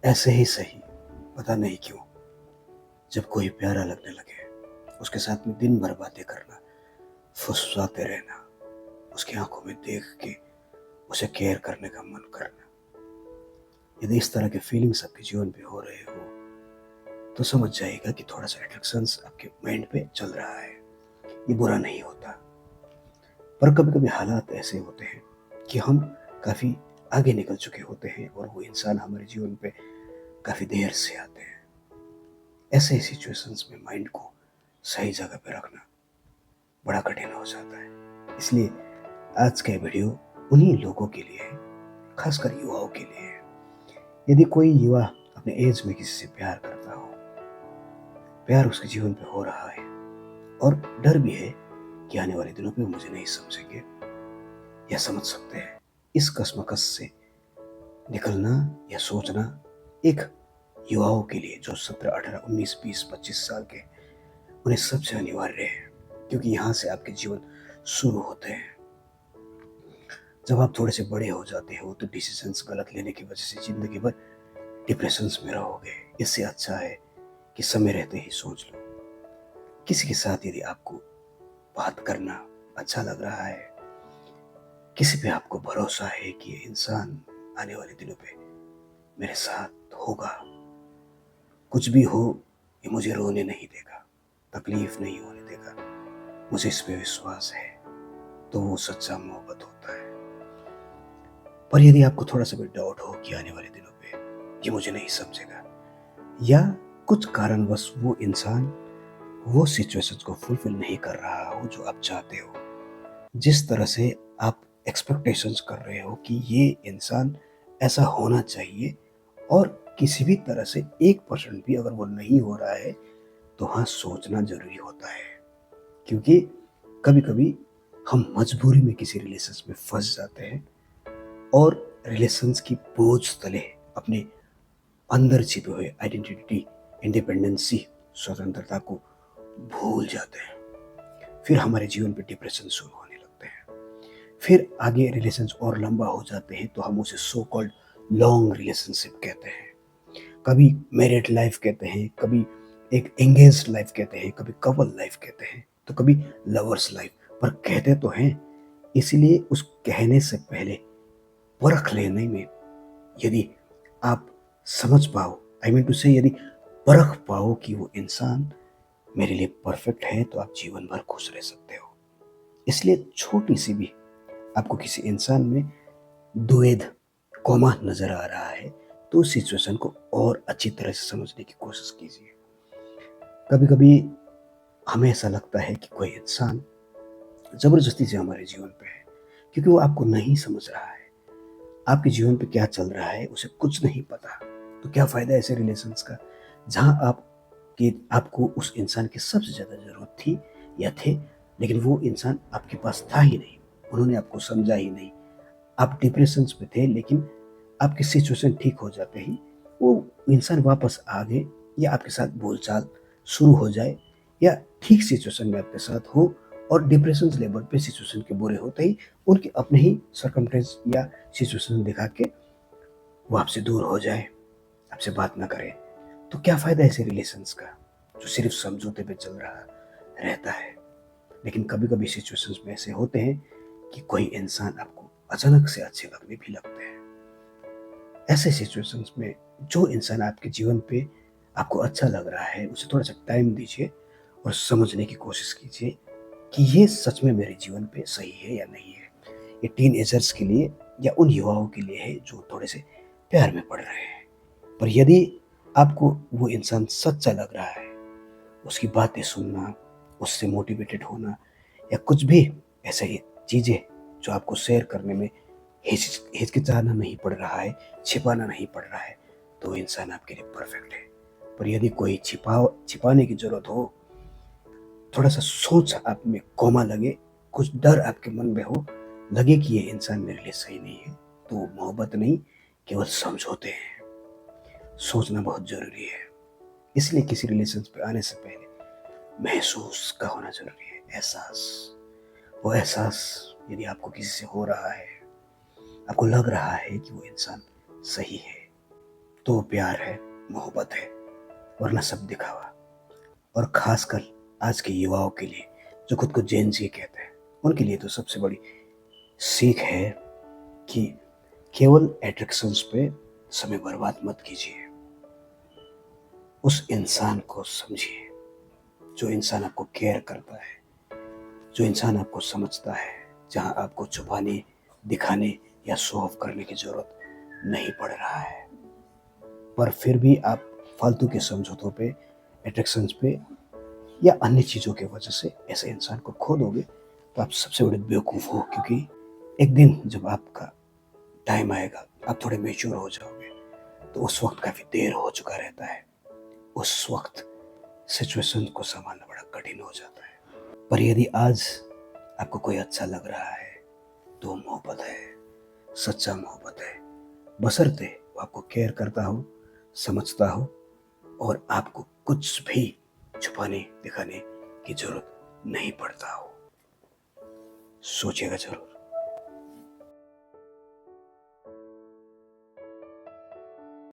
ऐसे ही सही, पता नहीं क्यों, जब कोई प्यारा लगने लगे, उसके साथ में दिन भर बातें करना, फुसफुसाते रहना, उसकी आंखों में देख के उसे केयर करने का मन करना। यदि इस तरह के फीलिंग्स आपके जीवन पे हो रहे हो तो समझ जाइएगा कि थोड़ा सा अट्रैक्शंस आपके माइंड पे चल रहा है। ये बुरा नहीं होता, पर कभी कभी हालात ऐसे होते हैं कि हम काफ़ी आगे निकल चुके होते हैं और वो इंसान हमारे जीवन पे काफ़ी देर से आते हैं। ऐसे सिचुएशंस में माइंड को सही जगह पे रखना बड़ा कठिन हो जाता है। इसलिए आज का वीडियो उन्हीं लोगों के लिए है, खासकर युवाओं के लिए है। यदि कोई युवा अपने एज में किसी से प्यार करता हो, प्यार उसके जीवन पे हो रहा है और डर भी है कि आने वाले दिनों पे वो मुझे नहीं समझेंगे या समझ सकते हैं, इस कश्मकश से निकलना या सोचना एक युवाओं के लिए जो 17, 18, 19, 20, 25 साल के, उन्हें सबसे अनिवार्य है। क्योंकि यहाँ से आपके जीवन शुरू होते हैं। जब आप थोड़े से बड़े हो जाते हो तो डिसीजंस गलत लेने की वजह से जिंदगी भर डिप्रेशंस में रहोगे। इससे अच्छा है कि समय रहते ही सोच लो। किसी के साथ यदि आपको बात करना अच्छा लग रहा है, किसी पे आपको भरोसा है कि ये इंसान आने वाले दिनों पे मेरे साथ होगा, कुछ भी हो ये मुझे रोने नहीं देगा, तकलीफ नहीं होने देगा, मुझे इस पे विश्वास है, तो वो सच्चा मोहब्बत होता है। पर यदि आपको थोड़ा सा भी डाउट हो कि आने वाले दिनों पे ये मुझे नहीं समझेगा या कुछ कारणवश वो इंसान वो सिचुएशंस को फुलफिल नहीं कर रहा हो जो आप चाहते हो, जिस तरह से आप एक्सपेक्टेशंस कर रहे हो कि ये इंसान ऐसा होना चाहिए, और किसी भी तरह से 1% भी अगर वो नहीं हो रहा है तो हाँ, सोचना जरूरी होता है। क्योंकि कभी कभी हम मजबूरी में किसी रिलेशंस में फंस जाते हैं और रिलेशंस की बोझ तले अपने अंदर छिपे हुए आइडेंटिटी, इंडिपेंडेंसी, स्वतंत्रता को भूल जाते हैं। फिर हमारे जीवन पे डिप्रेशन शुरू होने लगते हैं। फिर आगे रिलेशंस और लंबा हो जाते हैं तो हम उसे सो कॉल्ड लॉन्ग रिलेशनशिप कहते हैं, कभी मैरिड लाइफ कहते हैं, कभी एक एंगेज्ड लाइफ कहते हैं, कभी कपल लाइफ कहते हैं, तो कभी लवर्स लाइफ। पर कहते तो हैं, इसलिए उस कहने से पहले परख लेने में यदि आप समझ पाओ, आई मीन टू से यदि परख पाओ कि वो इंसान मेरे लिए परफेक्ट है तो आप जीवन भर खुश रह सकते हो। इसलिए छोटी सी भी आपको किसी इंसान में द्वैध कौमा नजर आ रहा है तो उस सिचुएशन को और अच्छी तरह से समझने की कोशिश कीजिए। कभी कभी हमें ऐसा लगता है कि कोई इंसान जबरदस्ती से हमारे जीवन पे है क्योंकि वो आपको नहीं समझ रहा है, आपके जीवन पे क्या चल रहा है उसे कुछ नहीं पता। तो क्या फायदा ऐसे रिलेशंस का जहां आपको उस इंसान की सबसे ज्यादा जरूरत थी या थे, लेकिन वो इंसान आपके पास था ही नहीं, उन्होंने आपको समझा ही नहीं। आप डिप्रेशन में थे लेकिन आपकी सिचुएशन ठीक हो जाते ही वो इंसान वापस आ गए, या आपके साथ बोलचाल शुरू हो जाए, या ठीक सिचुएशन में आपके साथ हो और डिप्रेशन लेवल पे सिचुएशन के बुरे होते ही उनके अपने ही सरकमटेंस या सिचुएशन दिखा के वो आपसे दूर हो जाए, आपसे बात ना करे। तो क्या फायदा ऐसे रिलेशंस का जो सिर्फ समझौते पे चल रहा रहता है। लेकिन कभी कभी सिचुएशंस में ऐसे होते हैं कि कोई इंसान आपको अचानक से अच्छे लगने भी लगते हैं। ऐसे सिचुएशंस में जो इंसान आपके जीवन पे आपको अच्छा लग रहा है उसे थोड़ा सा टाइम दीजिए और समझने की कोशिश कीजिए कि ये सच में मेरे जीवन पे सही है या नहीं है। ये टीन एजर्स के लिए या उन युवाओं के लिए है जो थोड़े से प्यार में पड़ रहे हैं। पर यदि आपको वो इंसान सच्चा लग रहा है, उसकी बातें सुनना, उससे मोटिवेटेड होना, या कुछ भी ऐसे ही चीज़ें जो आपको शेयर करने में हिचकिचाना नहीं पड़ रहा है, छिपाना नहीं पड़ रहा है, तो वो इंसान आपके लिए परफेक्ट है। पर यदि कोई छिपाने की जरूरत हो, थोड़ा सा सोच आप में कोमा लगे, कुछ डर आपके मन में हो, लगे कि ये इंसान मेरे लिए सही नहीं है, तो वो मोहब्बत नहीं, केवल समझौते हैं। सोचना बहुत जरूरी है। इसलिए किसी रिलेशन पे आने से पहले महसूस का होना जरूरी है, एहसास। वो एहसास यदि आपको किसी से हो रहा है, आपको लग रहा है कि वो इंसान सही है, तो वो प्यार है, मोहब्बत है, वरना सब दिखावा। और खासकर आज के युवाओं के लिए, जो खुद को जेन जी कहते हैं, उनके लिए तो सबसे बड़ी सीख है कि केवल एट्रैक्शंस पे समय बर्बाद मत कीजिए। उस इंसान को समझिए, जो इंसान आपको केयर करता है, जो इंसान आपको समझता है, जहां आपको छुपाने, दिखाने या शो ऑफ करने की जरूरत नहीं पड़ रहा है। पर फिर भी आप फालतू के समझौतों पे, एट्रैक्शंस पे या अन्य चीज़ों की वजह से ऐसे इंसान को खो दोगे, तो आप सबसे बड़े बेवकूफ़ हो। क्योंकि एक दिन जब आपका टाइम आएगा, आप थोड़े मेच्योर हो जाओगे, तो उस वक्त काफ़ी देर हो चुका रहता है। उस वक्त सिचुएशन को संभालना बड़ा कठिन हो जाता है। पर यदि आज आपको कोई अच्छा लग रहा है, तो मोहब्बत है, सच्चा मोहब्बत है, बशर्ते वो आपको केयर करता हो, समझता हो और आपको कुछ भी छुपाने दिखाने की जरूरत नहीं पड़ता हो। सोचिएगा जरूर।